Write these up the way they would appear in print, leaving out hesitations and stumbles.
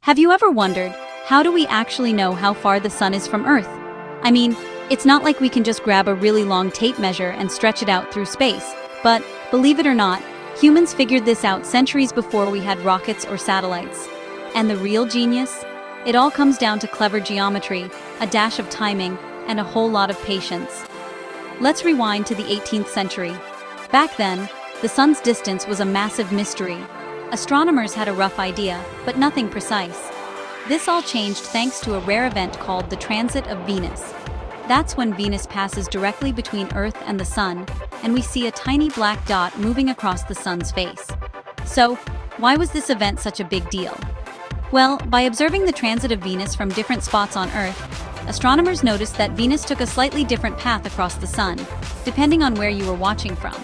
Have you ever wondered, how do we actually know how far the sun is from Earth? I mean, it's not like we can just grab a really long tape measure and stretch it out through space. But, believe it or not, humans figured this out centuries before we had rockets or satellites. And the real genius? It all comes down to clever geometry, a dash of timing, and a whole lot of patience. Let's rewind to the 18th century. Back then, the sun's distance was a massive mystery. Astronomers had a rough idea, but nothing precise. This all changed thanks to a rare event called the transit of Venus. That's when Venus passes directly between Earth and the sun, and we see a tiny black dot moving across the sun's face. So, why was this event such a big deal? Well, by observing the transit of Venus from different spots on Earth, astronomers noticed that Venus took a slightly different path across the sun, depending on where you were watching from.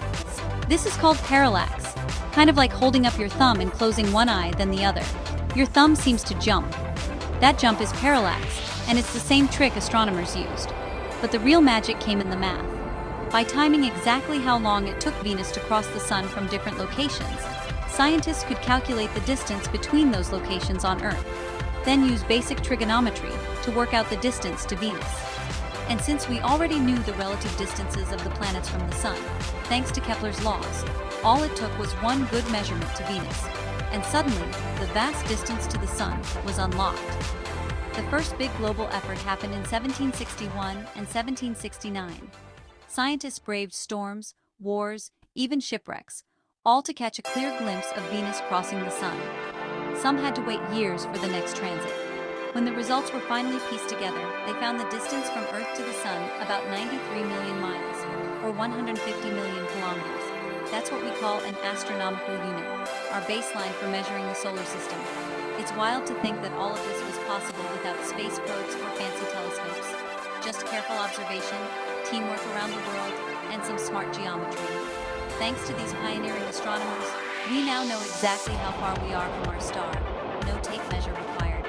This is called parallax, kind of like holding up your thumb and closing one eye then the other. Your thumb seems to jump. That jump is parallax, and it's the same trick astronomers used. But the real magic came in the math. By timing exactly how long it took Venus to cross the sun from different locations, scientists could calculate the distance between those locations on Earth, then use basic trigonometry to work out the distance to Venus. And since we already knew the relative distances of the planets from the sun, thanks to Kepler's laws, all it took was one good measurement to Venus, and suddenly, the vast distance to the sun was unlocked. The first big global effort happened in 1761 and 1769. Scientists braved storms, wars, even shipwrecks, all to catch a clear glimpse of Venus crossing the sun. Some had to wait years for the next transit. When the results were finally pieced together, they found the distance from Earth to the sun about 93 million miles, or 150 million kilometers. That's what we call an astronomical unit, our baseline for measuring the solar system. It's wild to think that all of this was possible without space probes or fancy telescopes. Just careful observation, teamwork around the world, and some smart geometry. Thanks to these pioneering astronomers, we now know exactly how far we are from our star. No tape measure required.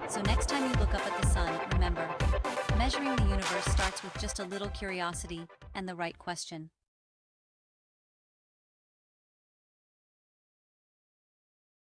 So next time you look up at the sun, remember, measuring the universe starts with just a little curiosity and the right question.